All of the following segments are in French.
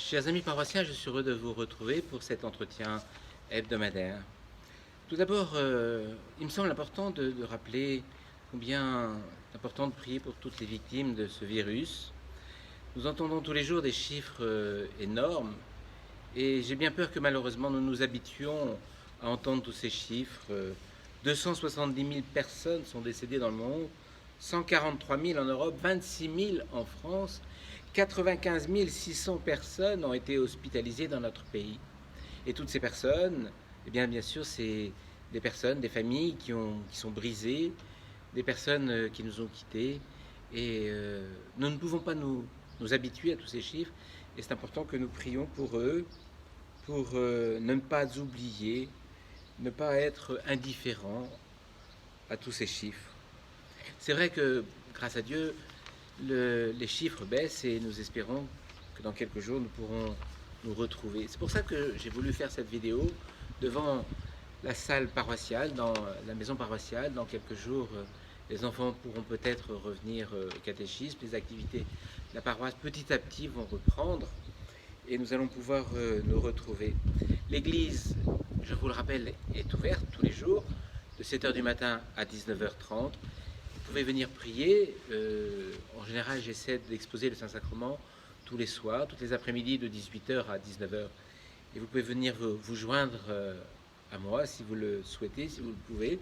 Chers amis paroissiens, je suis heureux de vous retrouver pour cet entretien hebdomadaire. Tout d'abord, il me semble important de rappeler combien c'est important de prier pour toutes les victimes de ce virus. Nous entendons tous les jours des chiffres énormes et j'ai bien peur que malheureusement nous nous habituions à entendre tous ces chiffres. 270 000 personnes sont décédées dans le monde, 143 000 en Europe, 26 000 en France, 95 600 personnes ont été hospitalisées dans notre pays. Et toutes ces personnes, eh bien sûr, c'est des personnes, des familles qui sont brisées, des personnes qui nous ont quittés. Et nous ne pouvons pas nous habituer à tous ces chiffres. Et c'est important que nous prions pour eux, pour ne pas oublier, ne pas être indifférents à tous ces chiffres. C'est vrai que, grâce à Dieu, les chiffres baissent et nous espérons que dans quelques jours, nous pourrons nous retrouver. C'est pour ça que j'ai voulu faire cette vidéo devant la salle paroissiale, dans la maison paroissiale. Dans quelques jours, les enfants pourront peut-être revenir au catéchisme. Les activités de la paroisse, petit à petit, vont reprendre et nous allons pouvoir nous retrouver. L'église, je vous le rappelle, est ouverte tous les jours, de 7h du matin à 19h30. Vous pouvez venir prier. En général, j'essaie d'exposer le Saint-Sacrement tous les soirs, toutes les après-midi de 18h à 19h. Et vous pouvez venir vous joindre à moi si vous le souhaitez, si vous le pouvez.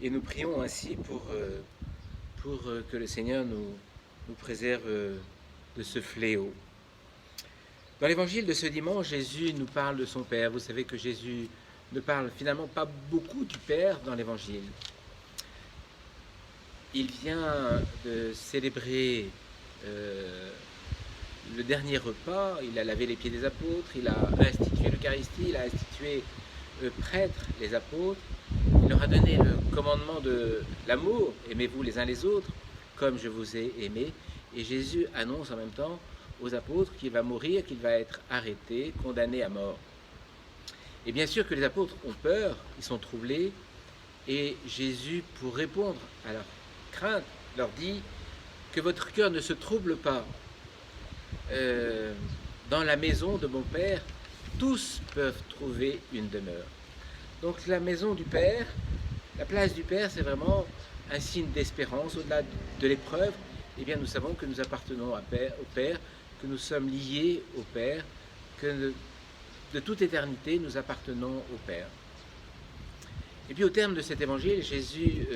Et nous prions ainsi pour que le Seigneur nous préserve de ce fléau. Dans l'évangile de ce dimanche, Jésus nous parle de son Père. Vous savez que Jésus ne parle finalement pas beaucoup du Père dans l'évangile. Il vient de célébrer le dernier repas, il a lavé les pieds des apôtres, il a institué l'Eucharistie, il a institué prêtres les apôtres, il leur a donné le commandement de l'amour, aimez-vous les uns les autres, comme je vous ai aimé, et Jésus annonce en même temps aux apôtres qu'il va mourir, qu'il va être arrêté, condamné à mort. Et bien sûr que les apôtres ont peur, ils sont troublés, et Jésus, pour répondre à leur crainte, leur dit que votre cœur ne se trouble pas. Dans la maison de mon Père, tous peuvent trouver une demeure. Donc la maison du Père, la place du Père, c'est vraiment un signe d'espérance. Au-delà de l'épreuve, eh bien nous savons que nous appartenons au Père, que nous sommes liés au Père, que de toute éternité nous appartenons au Père. Et puis au terme de cet évangile, Jésus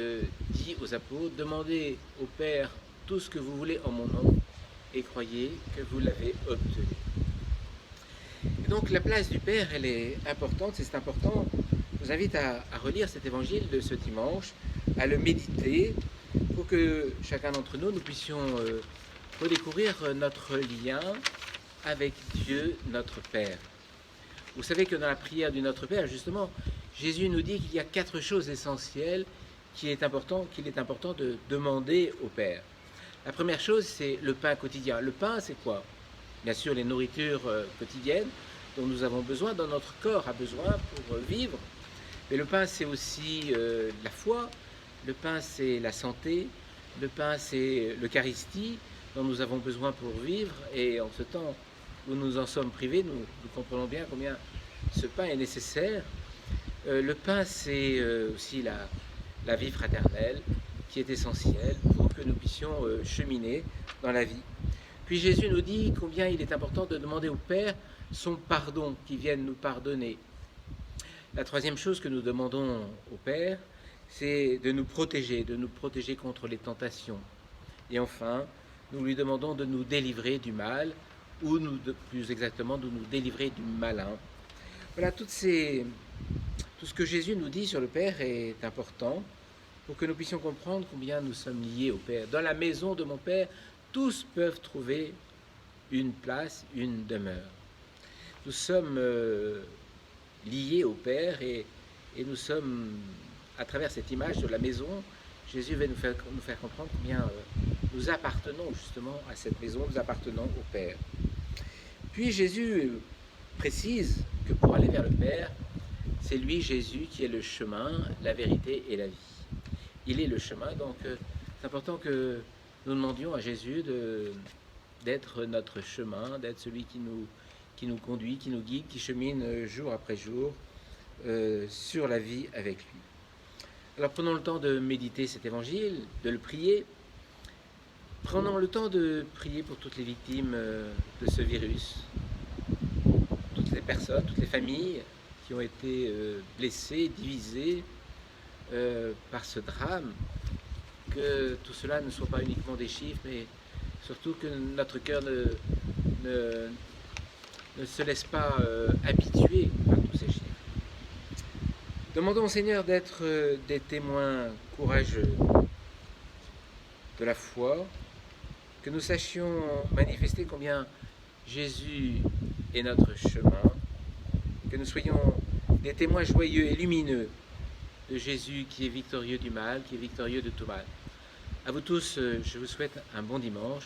dit aux apôtres, demandez au Père tout ce que vous voulez en mon nom et croyez que vous l'avez obtenu. Et donc la place du Père, elle est importante, c'est important. Je vous invite à relire cet évangile de ce dimanche, à le méditer, pour que chacun d'entre nous, nous puissions redécouvrir notre lien avec Dieu, notre Père. Vous savez que dans la prière du Notre Père, justement, Jésus nous dit qu'il y a 4 choses essentielles qu'il est important de demander au Père. La première chose, c'est le pain quotidien. Le pain, c'est quoi? Bien sûr, les nourritures quotidiennes dont nous avons besoin, dont notre corps a besoin pour vivre. Mais le pain, c'est aussi la foi. Le pain, c'est la santé. Le pain, c'est l'Eucharistie dont nous avons besoin pour vivre. Et en ce temps où nous en sommes privés, nous comprenons bien combien ce pain est nécessaire. Le pain, c'est aussi la vie fraternelle qui est essentielle pour que nous puissions cheminer dans la vie. Puis Jésus nous dit combien il est important de demander au Père son pardon, qu'il vienne nous pardonner. La troisième chose que nous demandons au Père, c'est de nous protéger contre les tentations. Et enfin, nous lui demandons de nous délivrer du mal, ou plus exactement, de nous délivrer du malin. Voilà, tout ce que Jésus nous dit sur le Père est important pour que nous puissions comprendre combien nous sommes liés au Père. Dans la maison de mon Père, tous peuvent trouver une place, une demeure. Nous sommes liés au Père et nous sommes, à travers cette image de la maison, Jésus va nous faire comprendre combien nous appartenons justement à cette maison, nous appartenons au Père. Puis Jésus précise que pour aller vers le Père, c'est lui, Jésus, qui est le chemin, la vérité et la vie. Il est le chemin, donc c'est important que nous demandions à Jésus d'être notre chemin, d'être celui qui qui nous conduit, qui nous guide, qui chemine jour après jour sur la vie avec lui. Alors prenons le temps de méditer cet évangile, de le prier. Prenons le temps de prier pour toutes les victimes de ce virus, toutes les personnes, toutes les familles qui ont été blessées, divisées par ce drame. Que tout cela ne soit pas uniquement des chiffres, mais surtout que notre cœur ne se laisse pas habituer par tous ces chiffres. Demandons au Seigneur d'être des témoins courageux de la foi, que nous sachions manifester combien Jésus est notre chemin, que nous soyons des témoins joyeux et lumineux de Jésus qui est victorieux du mal, qui est victorieux de tout mal. À vous tous, je vous souhaite un bon dimanche,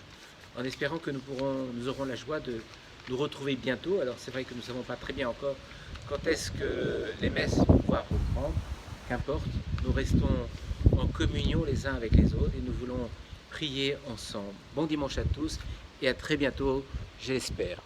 en espérant que nous aurons la joie de nous retrouver bientôt. Alors c'est vrai que nous ne savons pas très bien encore quand est-ce que les messes vont pouvoir reprendre. Qu'importe, nous restons en communion les uns avec les autres et nous voulons prier ensemble. Bon dimanche à tous et à très bientôt, j'espère.